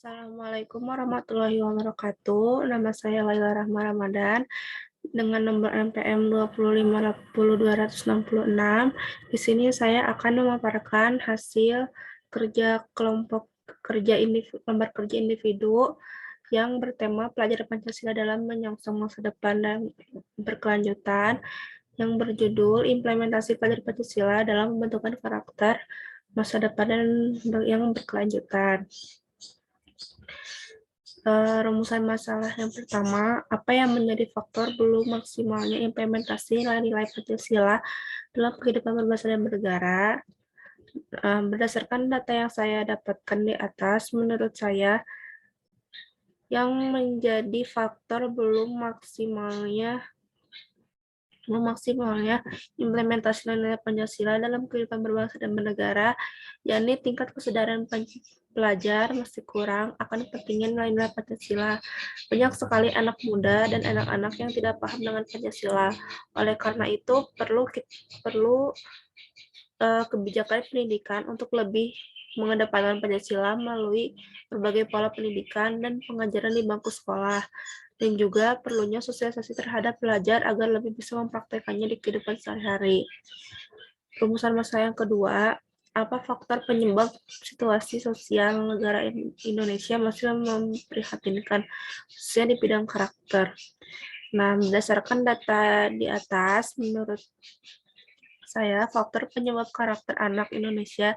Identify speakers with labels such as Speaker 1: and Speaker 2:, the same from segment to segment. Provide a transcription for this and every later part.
Speaker 1: Assalamualaikum warahmatullahi wabarakatuh. Nama saya Laila Rahma Ramadan dengan nomor NPM 2550266. Di sini saya akan memaparkan hasil kerja kelompok lembar kerja individu yang bertema pelajaran Pancasila dalam menyongsong masa depan dan berkelanjutan yang berjudul implementasi pelajaran Pancasila dalam pembentukan karakter masa depan dan yang berkelanjutan. Rumusan masalah yang pertama, apa yang menjadi faktor belum maksimalnya implementasi nilai-nilai Pancasila dalam kehidupan berbangsa dan bernegara? Berdasarkan data yang saya dapatkan di atas, menurut saya yang menjadi faktor belum maksimalnya implementasi nilai Pancasila dalam kehidupan berbangsa dan bernegara, yakni tingkat kesadaran pelajar masih kurang akan pentingnya nilai-nilai Pancasila. Banyak sekali anak muda dan anak-anak yang tidak paham dengan Pancasila. Oleh karena itu, perlu kebijakan pendidikan untuk lebih mengedepankan Pancasila melalui berbagai pola pendidikan dan pengajaran di bangku sekolah, dan juga perlunya sosialisasi terhadap pelajar agar lebih bisa mempraktekannya di kehidupan sehari-hari. Rumusan masalah yang kedua, apa faktor penyebab situasi sosial negara Indonesia masih memprihatinkan, khususnya di bidang karakter? Nah, berdasarkan data di atas, menurut saya, faktor penyebab karakter anak Indonesia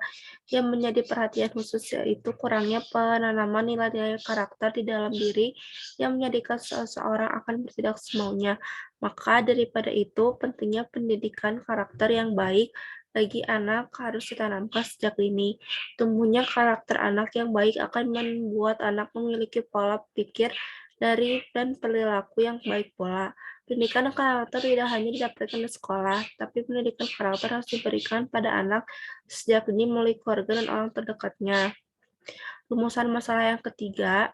Speaker 1: yang menjadi perhatian khusus yaitu kurangnya penanaman nilai-nilai karakter di dalam diri yang menjadikan seseorang akan bertindak semaunya. Maka daripada itu, pentingnya pendidikan karakter yang baik bagi anak harus ditanamkan sejak dini. Tumbuhnya karakter anak yang baik akan membuat anak memiliki pola pikir dan perilaku yang baik pula. Pendidikan karakter tidak hanya didapatkan di sekolah, tapi pendidikan karakter harus diberikan pada anak sejak dini melalui keluarga dan orang terdekatnya. Rumusan masalah yang ketiga,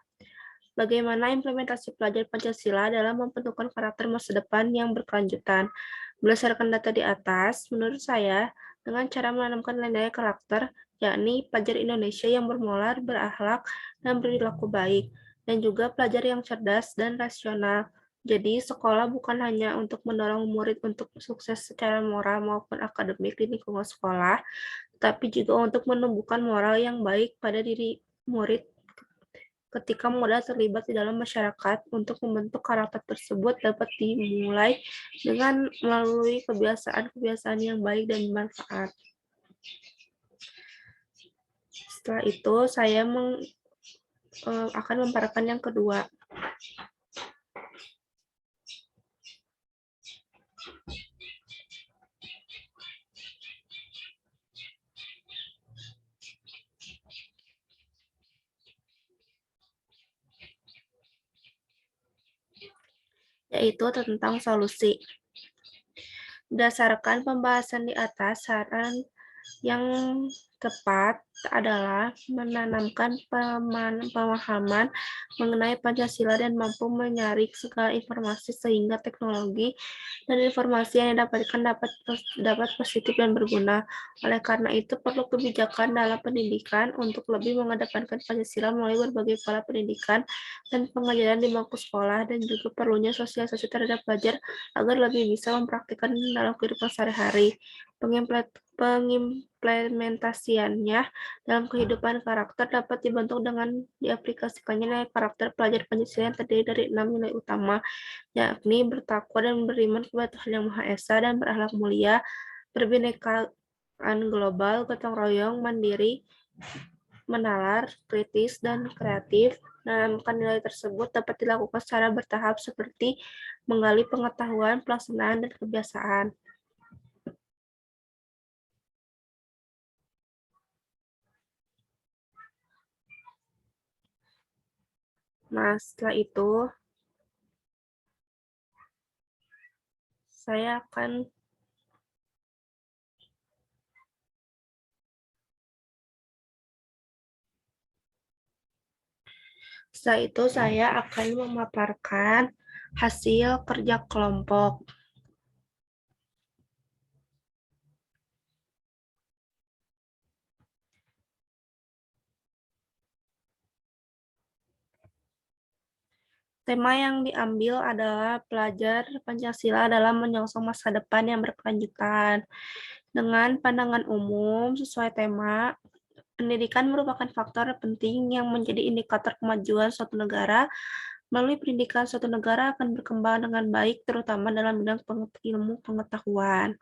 Speaker 1: bagaimana implementasi pelajaran Pancasila dalam membentukkan karakter masa depan yang berkelanjutan? Berdasarkan data di atas, menurut saya, dengan cara menanamkan nilai karakter, yakni pelajar Indonesia yang bermoral, berakhlak, dan perilaku baik, dan juga pelajar yang cerdas dan rasional. Jadi, sekolah bukan hanya untuk mendorong murid untuk sukses secara moral maupun akademik di lingkungan sekolah, tapi juga untuk menumbuhkan moral yang baik pada diri murid ketika muda terlibat di dalam masyarakat. Untuk membentuk karakter tersebut dapat dimulai dengan melalui kebiasaan-kebiasaan yang baik dan bermanfaat. Setelah itu, saya akan memaparkan yang kedua. Yaitu tentang solusi. Berdasarkan pembahasan di atas, saran yang tepat adalah menanamkan pemahaman mengenai Pancasila dan mampu menyaring segala informasi sehingga teknologi dan informasi yang didapatkan dapat positif dan berguna. Oleh karena itu, perlu kebijakan dalam pendidikan untuk lebih mengedepankan Pancasila melalui berbagai pola pendidikan dan pengajaran di bangku sekolah, dan juga perlunya sosialisasi terhadap pelajar agar lebih bisa mempraktikkan dalam kehidupan sehari-hari. Pengimplementasiannya dalam kehidupan karakter dapat dibantu dengan diaplikasikannya nilai karakter pelajar Pancasila yang terdiri dari 6 nilai utama, yakni bertakwa dan beriman kepada Tuhan Yang Maha Esa dan berakhlak mulia, berbinekaan global, gotong royong, mandiri, menalar, kritis, dan kreatif. Menanamkan nilai tersebut dapat dilakukan secara bertahap seperti menggali pengetahuan, pelaksanaan, dan kebiasaan. Nah, setelah itu, saya akan memaparkan hasil kerja kelompok. Tema yang diambil adalah pelajar Pancasila dalam menyongsong masa depan yang berkelanjutan. Dengan pandangan umum sesuai tema, pendidikan merupakan faktor penting yang menjadi indikator kemajuan suatu negara. Melalui pendidikan, suatu negara akan berkembang dengan baik, terutama dalam bidang ilmu pengetahuan.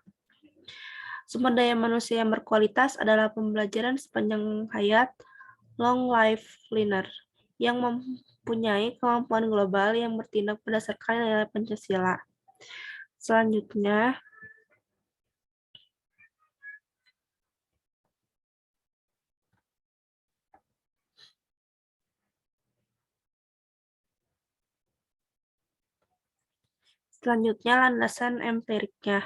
Speaker 1: Sumber daya manusia yang berkualitas adalah pembelajaran sepanjang hayat, long life learner, yang mempunyai kemampuan global yang bertindak berdasarkan nilai Pancasila. Selanjutnya, landasan empiriknya.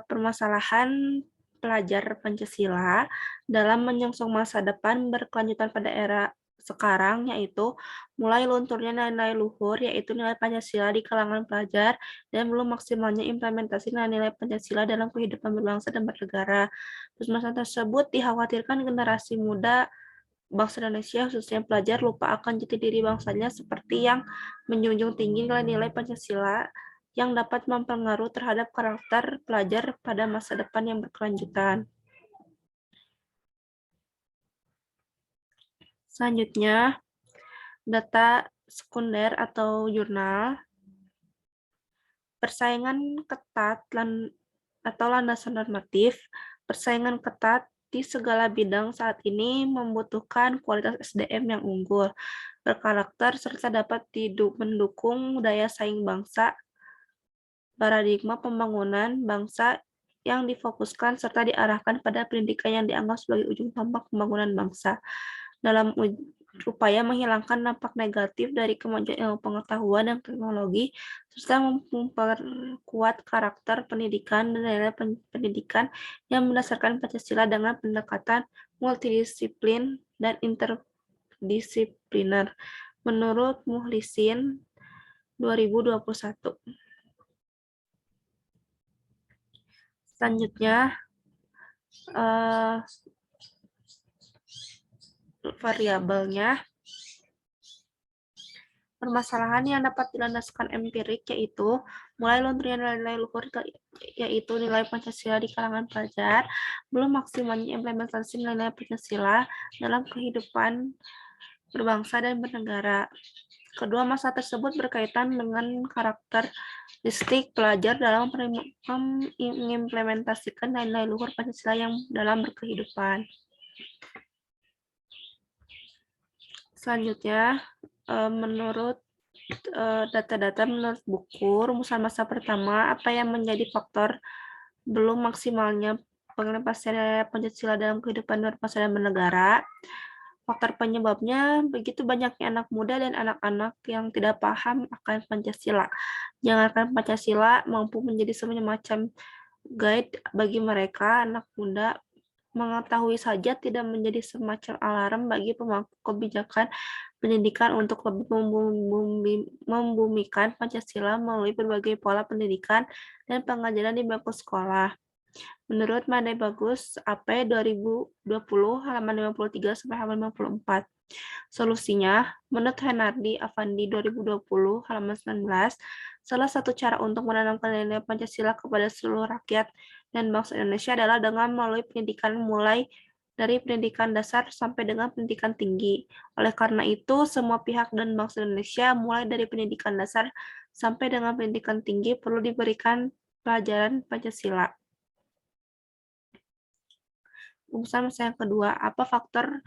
Speaker 1: Permasalahan pelajar Pancasila dalam menyongsong masa depan berkelanjutan pada era sekarang, yaitu mulai lunturnya nilai luhur, yaitu nilai Pancasila di kalangan pelajar, dan belum maksimalnya implementasi nilai Pancasila dalam kehidupan berbangsa dan bernegara. Permasalahan tersebut dikhawatirkan generasi muda bangsa Indonesia, khususnya pelajar, lupa akan jati diri bangsanya seperti yang menjunjung tinggi nilai-nilai Pancasila yang dapat mempengaruhi terhadap karakter pelajar pada masa depan yang berkelanjutan. Selanjutnya, data sekunder atau jurnal. Persaingan ketat atau landasan normatif. Persaingan ketat di segala bidang saat ini membutuhkan kualitas SDM yang unggul, berkarakter, serta dapat mendukung daya saing bangsa. Paradigma pembangunan bangsa yang difokuskan serta diarahkan pada pendidikan yang dianggap sebagai ujung tombak pembangunan bangsa. Dalam upaya menghilangkan dampak negatif dari kemajuan ilmu pengetahuan dan teknologi, serta memperkuat karakter pendidikan dan nilai pendidikan yang berdasarkan Pancasila dengan pendekatan multidisiplin dan interdisipliner. Menurut Muhlisin 2021. Selanjutnya, variabelnya. Permasalahan yang dapat dilandaskan empirik yaitu mulai lunturnya nilai luhur, yaitu nilai Pancasila di kalangan pelajar, belum maksimalnya implementasi nilai Pancasila dalam kehidupan berbangsa dan bernegara. Kedua masalah tersebut berkaitan dengan karakteristik pelajar dalam mengimplementasikan nilai luhur Pancasila yang dalam berkehidupan. Selanjutnya, menurut data-data menurut buku rumusan masa pertama, apa yang menjadi faktor belum maksimalnya pengimplementasian Pancasila dalam kehidupan berbangsa dan bernegara? Faktor penyebabnya begitu banyaknya anak muda dan anak-anak yang tidak paham akan Pancasila. Jangankan Pancasila mampu menjadi semacam guide bagi mereka, anak muda mengetahui saja tidak menjadi semacam alarm bagi pemangku kebijakan pendidikan untuk lebih membumikan Pancasila melalui berbagai pola pendidikan dan pengajaran di bangku sekolah. Menurut Made Bagus, AP 2020 halaman 53 sampai halaman 54. Solusinya, menurut Henardi Afandi 2020 halaman 19, salah satu cara untuk menanamkan nilai Pancasila kepada seluruh rakyat dan bangsa Indonesia adalah dengan melalui pendidikan mulai dari pendidikan dasar sampai dengan pendidikan tinggi. Oleh karena itu, semua pihak dan bangsa Indonesia mulai dari pendidikan dasar sampai dengan pendidikan tinggi perlu diberikan pelajaran Pancasila. Rumusan yang kedua, apa faktor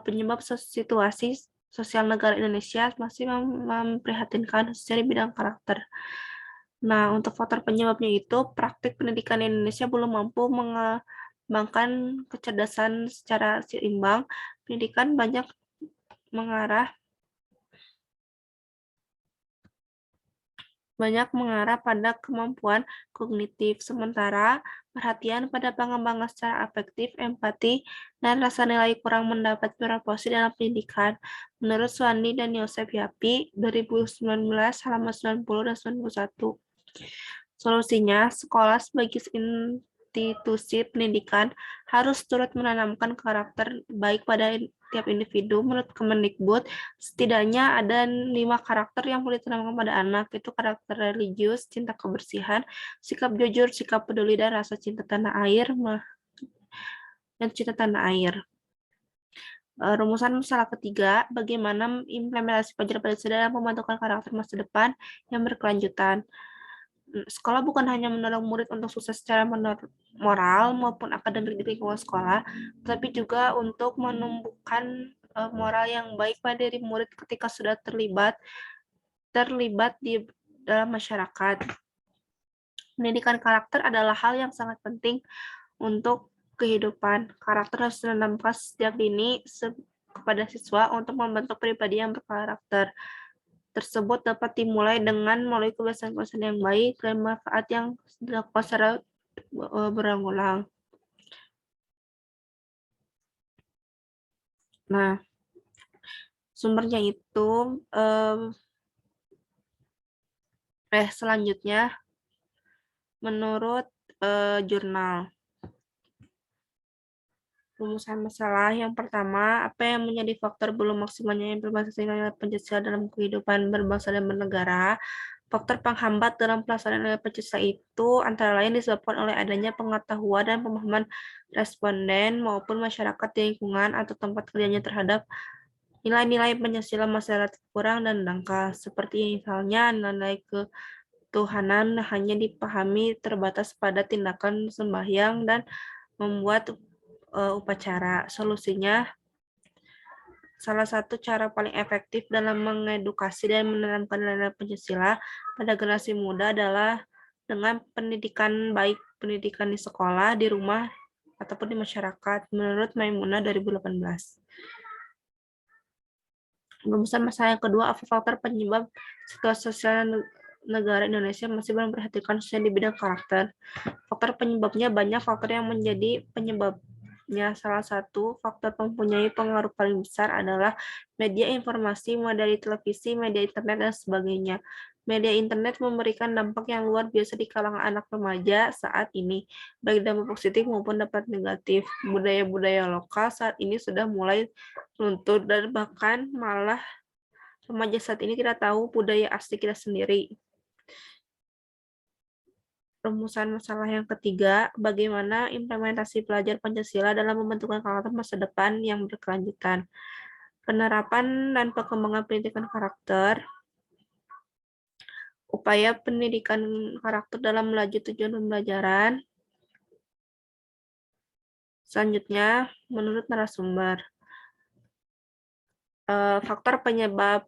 Speaker 1: penyebab situasi sosial negara Indonesia masih memprihatinkan khususnya di bidang karakter. Nah, untuk faktor penyebabnya itu, praktik pendidikan di Indonesia belum mampu mengembangkan kecerdasan secara seimbang. Pendidikan banyak mengarah pada kemampuan kognitif, sementara perhatian pada pengembangan secara afektif, empati, dan rasa nilai kurang mendapat proporsi dalam pendidikan. Menurut Suwandi dan Yosef Yapi, 2019, halaman 90 dan 91. Solusinya, sekolah sebagai institusi pendidikan harus turut menanamkan karakter baik pada tiap individu. Menurut Kemendikbud, setidaknya ada 5 karakter yang boleh ditanamkan pada anak, itu karakter religius, cinta kebersihan, sikap jujur, sikap peduli, dan rasa cinta tanah air, dan cinta tanah air. Rumusan masalah ketiga, bagaimana implementasi pelajaran Pancasila dalam pembentukan karakter masa depan yang berkelanjutan. Sekolah bukan hanya mendorong murid untuk sukses secara moral maupun akademik di lingkungan sekolah, tapi juga untuk menumbuhkan moral yang baik pada diri murid ketika sudah terlibat di dalam masyarakat. Pendidikan karakter adalah hal yang sangat penting untuk kehidupan. Karakter harus ditanamkan sejak dini kepada siswa untuk membentuk pribadi yang berkarakter. Tersebut dapat dimulai dengan melalui kebiasaan-kebiasaan yang baik dan manfaat yang dilakukan secara berulang-ulang. Nah, sumbernya itu selanjutnya menurut jurnal. Rumusan masalah yang pertama, apa yang menjadi faktor belum maksimalnya implementasi nilai Pancasila dalam kehidupan berbangsa dan bernegara? Faktor penghambat dalam pelaksanaan nilai Pancasila itu antara lain disebabkan oleh adanya pengetahuan dan pemahaman responden maupun masyarakat di lingkungan atau tempat kerjanya terhadap nilai-nilai Pancasila masih relatif kurang dan dangkal. Seperti misalnya nilai ketuhanan hanya dipahami terbatas pada tindakan sembahyang dan membuat upacara. Solusinya, salah satu cara paling efektif dalam mengedukasi dan menanamkan nilai Pancasila pada generasi muda adalah dengan pendidikan baik, pendidikan di sekolah, di rumah, ataupun di masyarakat, menurut Maimunah 2018. Rumusan masalah yang kedua, apa faktor penyebab situasi sosial negara Indonesia masih belum memperhatikan khususnya di bidang karakter. Faktor penyebabnya banyak faktor yang menjadi penyebabnya. Salah satu faktor mempunyai pengaruh paling besar adalah media informasi, mulai dari televisi, media internet, dan sebagainya. Media internet memberikan dampak yang luar biasa di kalangan anak remaja saat ini, baik dampak positif maupun dampak negatif. Budaya-budaya lokal saat ini sudah mulai luntur dan bahkan malah remaja saat ini tidak tahu budaya asli kita sendiri. Rumusan masalah yang ketiga, bagaimana implementasi pelajar Pancasila dalam pembentukan karakter masa depan yang berkelanjutan. Penerapan dan pengembangan pendidikan karakter, upaya pendidikan karakter dalam melaju tujuan pembelajaran. Selanjutnya, menurut narasumber, faktor penyebab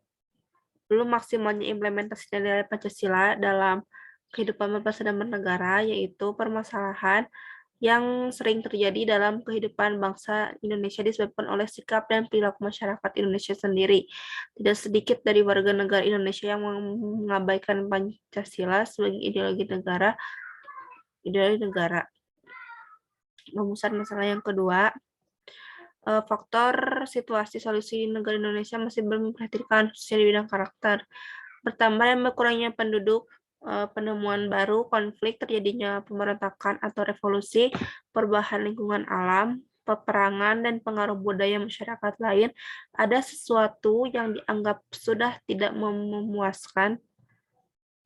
Speaker 1: belum maksimalnya implementasi nilai Pancasila dalam kehidupan berbangsa dan bernegara, yaitu permasalahan yang sering terjadi dalam kehidupan bangsa Indonesia disebabkan oleh sikap dan perilaku masyarakat Indonesia sendiri. Tidak sedikit dari warga negara Indonesia yang mengabaikan Pancasila sebagai ideologi negara. Rumusan masalah yang kedua, faktor situasi solusi negara Indonesia masih belum memperhatikan khususnya di bidang karakter. Bertambah dan berkurangnya penduduk, penemuan baru, konflik, terjadinya pemberontakan atau revolusi, perubahan lingkungan alam, peperangan, dan pengaruh budaya masyarakat lain, ada sesuatu yang dianggap sudah tidak memuaskan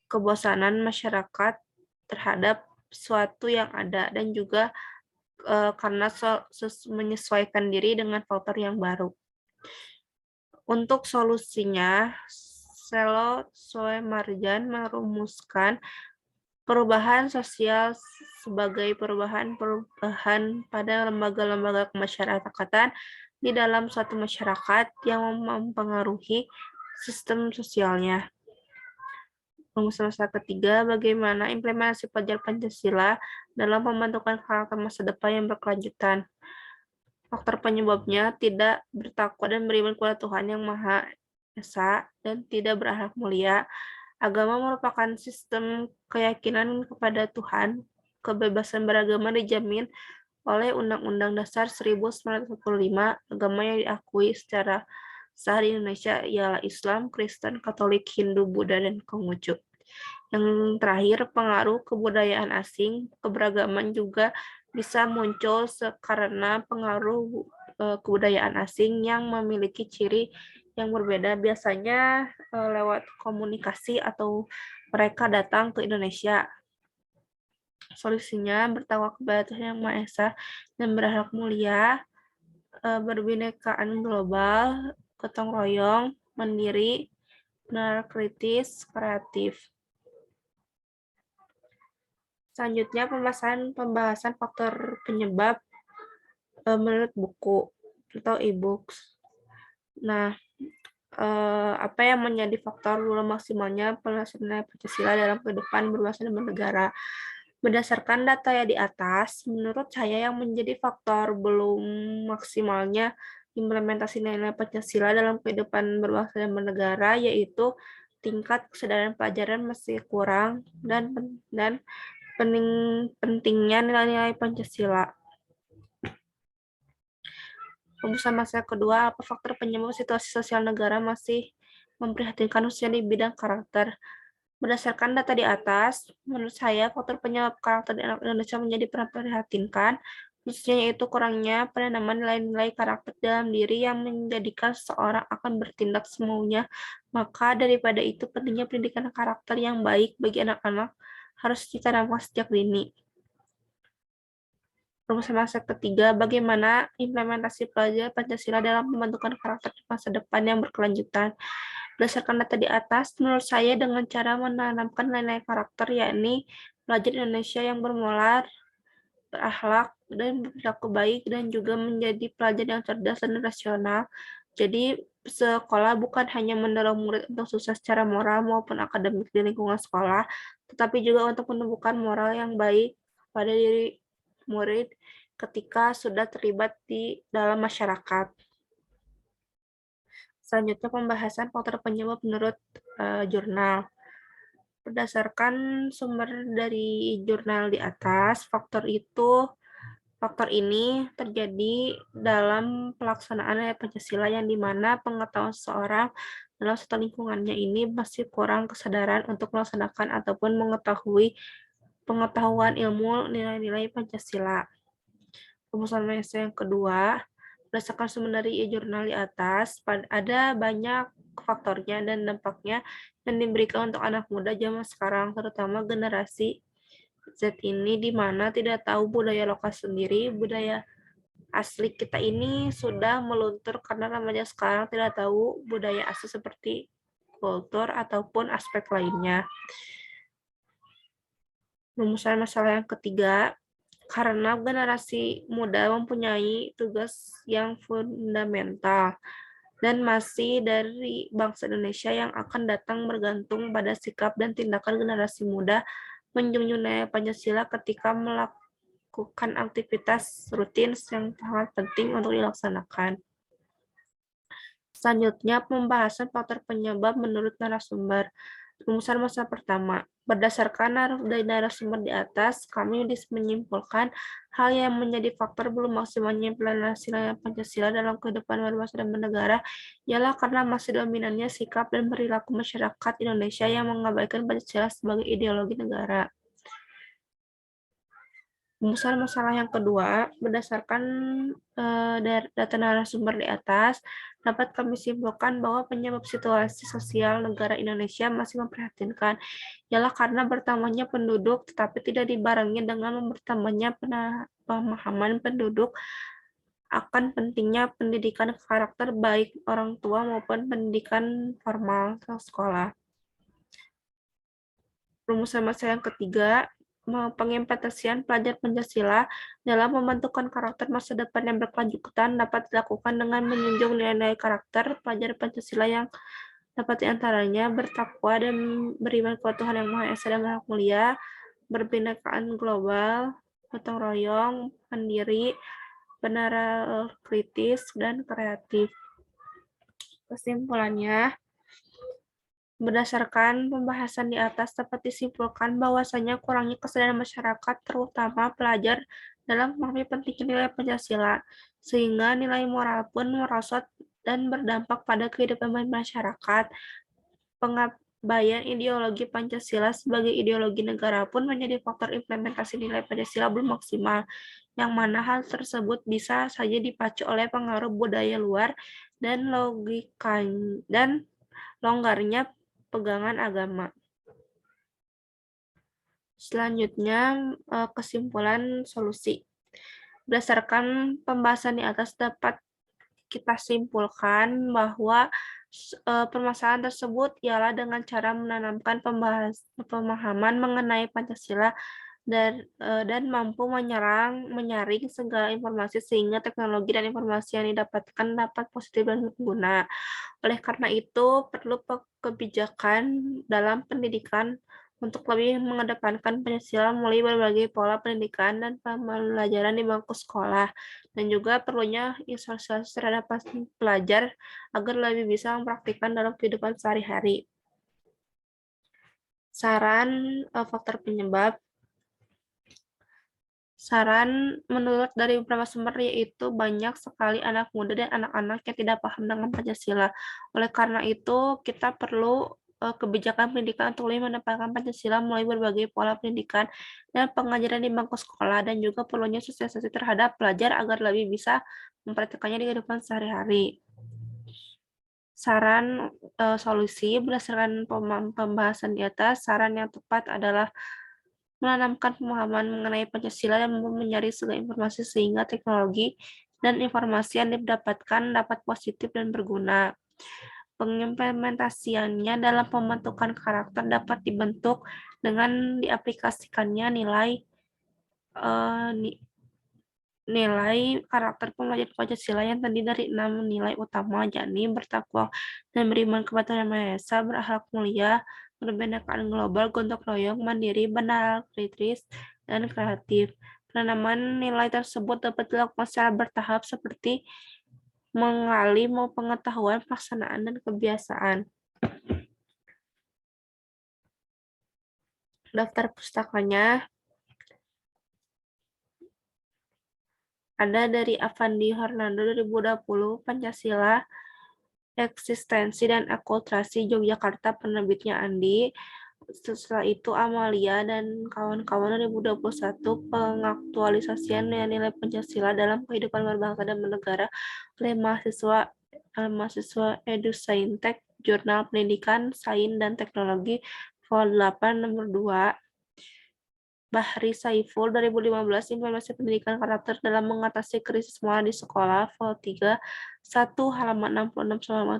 Speaker 1: kebosanan masyarakat terhadap sesuatu yang ada, dan juga karena menyesuaikan diri dengan faktor yang baru. Untuk solusinya, Selo Soemarjan merumuskan perubahan sosial sebagai perubahan pada lembaga-lembaga kemasyarakatan di dalam suatu masyarakat yang mempengaruhi sistem sosialnya. Rumusan ketiga, bagaimana implementasi pelajar Pancasila dalam pembentukan karakter masa depan yang berkelanjutan. Faktor penyebabnya tidak bertakwa dan beriman kepada Tuhan yang Maha Esa dan tidak berakhlak mulia. Agama merupakan sistem keyakinan kepada Tuhan. Kebebasan beragama dijamin oleh Undang-Undang Dasar 1945. Agama yang diakui secara sah di Indonesia ialah Islam, Kristen, Katolik, Hindu, Buddha, dan Konghucu. Yang terakhir, pengaruh kebudayaan asing, keberagaman juga bisa muncul karena pengaruh kebudayaan asing yang memiliki ciri yang berbeda, biasanya lewat komunikasi atau mereka datang ke Indonesia. Solusinya bertakwa kepada Tuhan Yang Maha Esa dan berakhlak mulia, berbinekaan global, gotong royong, mandiri, benar kritis, kreatif. Selanjutnya pembahasan faktor penyebab menurut buku atau e-books. Nah, apa yang menjadi faktor belum maksimalnya pelaksanaan Pancasila dalam kehidupan berbangsa dan bernegara? Berdasarkan data yang di atas, menurut saya yang menjadi faktor belum maksimalnya implementasi nilai Pancasila dalam kehidupan berbangsa dan bernegara yaitu tingkat kesadaran pelajaran masih kurang dan pentingnya nilai-nilai Pancasila. Rumusan masa kedua, apa faktor penyebab situasi sosial negara masih memprihatinkan khususnya di bidang karakter? Berdasarkan data di atas, menurut saya faktor penyebab karakter di anak Indonesia menjadi memprihatinkan, khususnya yaitu kurangnya penanaman nilai-nilai karakter dalam diri yang menjadikan seseorang akan bertindak semaunya. Maka daripada itu pentingnya pendidikan karakter yang baik bagi anak-anak harus ditanamkan sejak dini. Rumusan masa ketiga, bagaimana implementasi pelajaran Pancasila dalam pembentukan karakter di masa depan yang berkelanjutan. Berdasarkan data di atas, menurut saya dengan cara menanamkan nilai karakter, yakni pelajar Indonesia yang bermoral, berakhlak, dan berperilaku baik, dan juga menjadi pelajar yang cerdas dan rasional. Jadi, sekolah bukan hanya mendorong murid untuk sukses secara moral maupun akademik di lingkungan sekolah, tetapi juga untuk menumbuhkan moral yang baik pada diri murid ketika sudah terlibat di dalam masyarakat. Selanjutnya pembahasan faktor penyebab menurut jurnal. Berdasarkan sumber dari jurnal di atas, faktor ini terjadi dalam pelaksanaan nilai Pancasila yang dimana pengetahuan seseorang dalam satu lingkungannya ini masih kurang kesadaran untuk melaksanakan ataupun mengetahui pengetahuan ilmu nilai-nilai Pancasila. Rumusan yang kedua, berdasarkan sumber dari jurnal di atas, ada banyak faktornya dan dampaknya yang diberikan untuk anak muda zaman sekarang, terutama generasi Z ini, di mana tidak tahu budaya lokal sendiri, budaya asli kita ini sudah meluntur karena remaja sekarang tidak tahu budaya asli seperti kultur ataupun aspek lainnya. Rumusan masalah yang ketiga, karena generasi muda mempunyai tugas yang fundamental dan masih dari bangsa Indonesia yang akan datang bergantung pada sikap dan tindakan generasi muda menjunjung nilai Pancasila ketika melakukan aktivitas rutin yang sangat penting untuk dilaksanakan. Selanjutnya, pembahasan faktor penyebab menurut narasumber. Rumusan masa pertama. Berdasarkan dari narasumber di atas, kami menyimpulkan hal yang menjadi faktor belum maksimalnya implementasi Pancasila dalam kehidupan berbangsa dan bernegara ialah karena masih dominannya sikap dan perilaku masyarakat Indonesia yang mengabaikan Pancasila sebagai ideologi negara. Rumusan masalah yang kedua, berdasarkan data narasumber di atas, dapat kami simpulkan bahwa penyebab situasi sosial negara Indonesia masih memprihatinkan, ialah karena bertambahnya penduduk, tetapi tidak dibarengi dengan bertambahnya pemahaman penduduk akan pentingnya pendidikan karakter baik orang tua maupun pendidikan formal atau sekolah. Rumusan masalah yang ketiga, pengimplementasian pelajar Pancasila dalam membentukkan karakter masa depan yang berkelanjutan dapat dilakukan dengan menjunjung nilai-nilai karakter pelajar Pancasila yang dapat diantaranya bertakwa dan beriman kepada Tuhan Yang Maha Esa dan Maha Mulia, berbinekaan global, gotong royong, mandiri, benar kritis, dan kreatif. Kesimpulannya, berdasarkan pembahasan di atas dapat disimpulkan bahwasanya kurangnya kesadaran masyarakat terutama pelajar dalam memahami pentingnya nilai Pancasila, sehingga nilai moral pun merosot dan berdampak pada kehidupan masyarakat. Pengabaian ideologi Pancasila sebagai ideologi negara pun menjadi faktor implementasi nilai Pancasila belum maksimal, yang mana hal tersebut bisa saja dipacu oleh pengaruh budaya luar dan longgarnya pegangan agama. Selanjutnya, kesimpulan solusi. Berdasarkan pembahasan di atas dapat kita simpulkan bahwa permasalahan tersebut ialah dengan cara menanamkan pemahaman mengenai Pancasila dan mampu menyaring segala informasi sehingga teknologi dan informasi yang didapatkan dapat positif dan berguna. Oleh karena itu, perlu kebijakan dalam pendidikan untuk lebih mengedepankan Pancasila melalui berbagai pola pendidikan dan pembelajaran di bangku sekolah, dan juga perlunya sosialisasi terhadap pelajar agar lebih bisa mempraktikkan dalam kehidupan sehari-hari. Saran faktor penyebab. Saran menurut dari beberapa sumber yaitu banyak sekali anak muda dan anak-anak yang tidak paham dengan Pancasila. Oleh karena itu, kita perlu kebijakan pendidikan untuk lebih mendapatkan Pancasila melalui berbagai pola pendidikan dan pengajaran di bangku sekolah, dan juga perlunya sosialisasi terhadap pelajar agar lebih bisa mempraktikkannya di kehidupan sehari-hari. Saran solusi berdasarkan pembahasan di atas, saran yang tepat adalah menanamkan pemahaman mengenai Pancasila dan menyaring segala informasi sehingga teknologi dan informasi yang didapatkan dapat positif dan berguna. Pengimplementasiannya dalam pembentukan karakter dapat dibentuk dengan diaplikasikannya nilai karakter pembelajar Pancasila yang terdiri dari 6 nilai utama, yakni bertakwa dan beriman kepada Yang Maha Esa, berakhlak mulia, berbhinneka global, gotong royong, mandiri, benar, kritis, dan kreatif. Penanaman nilai tersebut dapat dilakukan secara bertahap seperti mengalih pengetahuan, pelaksanaan, dan kebiasaan. Daftar pustakanya ada dari Avandi Hernando 2020, Pancasila, Eksistensi dan Akulturasi Yogyakarta, penerbitnya Andi. Setelah itu Amalia dan kawan-kawan 2021, pengaktualisasian nilai Pancasila dalam kehidupan berbangsa dan bernegara oleh mahasiswa EduSaintek, Jurnal Pendidikan, Sains dan Teknologi, Vol 8 nomor 2. Bahri Saiful 2015, Implementasi Pendidikan Karakter dalam Mengatasi Krisis Moral di Sekolah, Vol 3, 1 halaman 66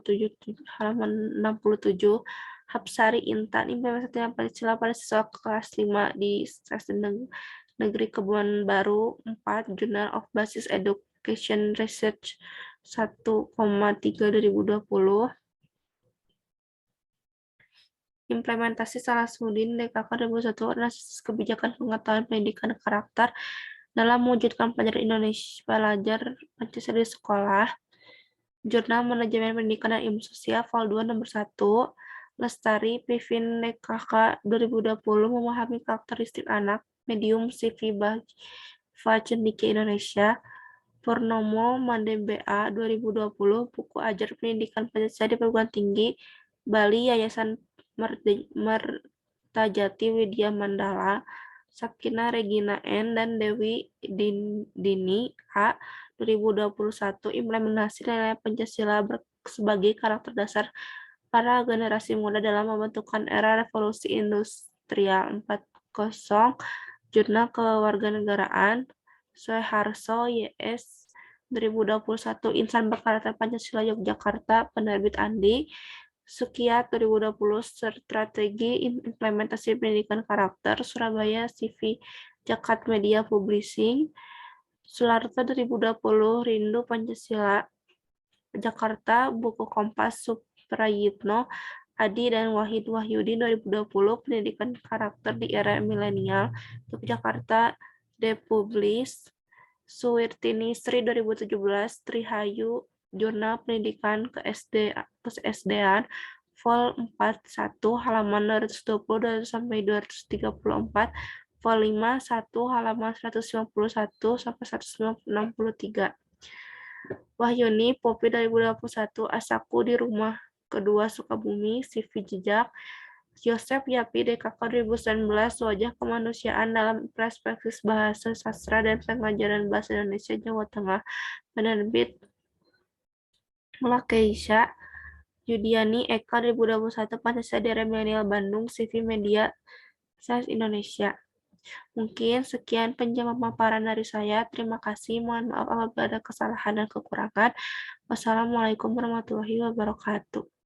Speaker 1: halaman 67. Hapsari Intan, Implementasi Pancasila pada siswa kelas 5 di SD Negeri Kebun Baru, 4, Journal of Basis Education Research 1,3 2020. Implementasi Salasudin DKK 2001 analisis kebijakan pengetahuan pendidikan karakter dalam mewujudkan pelajar Indonesia belajar Pancasila di sekolah. Jurnal Manajemen Pendidikan dan Ilmu Sosial Vol 2 nomor 1. Lestari Pivin DKK 2020 memahami karakteristik anak, medium CV Cendikia Indonesia. Purnomo Mande BA 2020, buku ajar pendidikan Pancasila di perguruan tinggi Bali, Yayasan Mertajati Widya Mandala, Sakina Regina N. dan Dewi Dini A. 2021, implementasi nilai Pancasila sebagai karakter dasar para generasi muda dalam membentukkan era revolusi industrial 4.0, Jurnal Kewarganegaraan, Soeharto YS 2021, Insan Berkarakter Pancasila Yogyakarta, penerbit Andi. Sukiat 2020, Strategi Implementasi Pendidikan Karakter, Surabaya, CV Jakat Media Publishing. Sularto 2020, Rindu Pancasila Jakarta, buku Kompas Suprayitno, Adi dan Wahid Wahyudi 2020, Pendidikan Karakter di Era Milenial, Yogyakarta, Republis. Suwirtini Sri 2017, Trihayu, Jurnal Pendidikan Kesesdean, Vol 41, halaman 220 sampai 234, Vol 5, 1, halaman 151 sampai 163. Wahyuni Popi 2021, Asaku di Rumah Kedua Sukabumi, CV Jejak, Yosef Yapi, DKK 2019, Wajah Kemanusiaan dalam Perspektif Bahasa Sastra dan Pengajaran Bahasa Indonesia Jawa Tengah, penerbit Lakeisha Yudiani Eka 2021, Pancasila Milenial Bandung, CV Media Science Indonesia. Mungkin sekian pemaparan dari saya. Terima kasih. Mohon maaf apabila ada kesalahan dan kekurangan. Wassalamualaikum warahmatullahi wabarakatuh.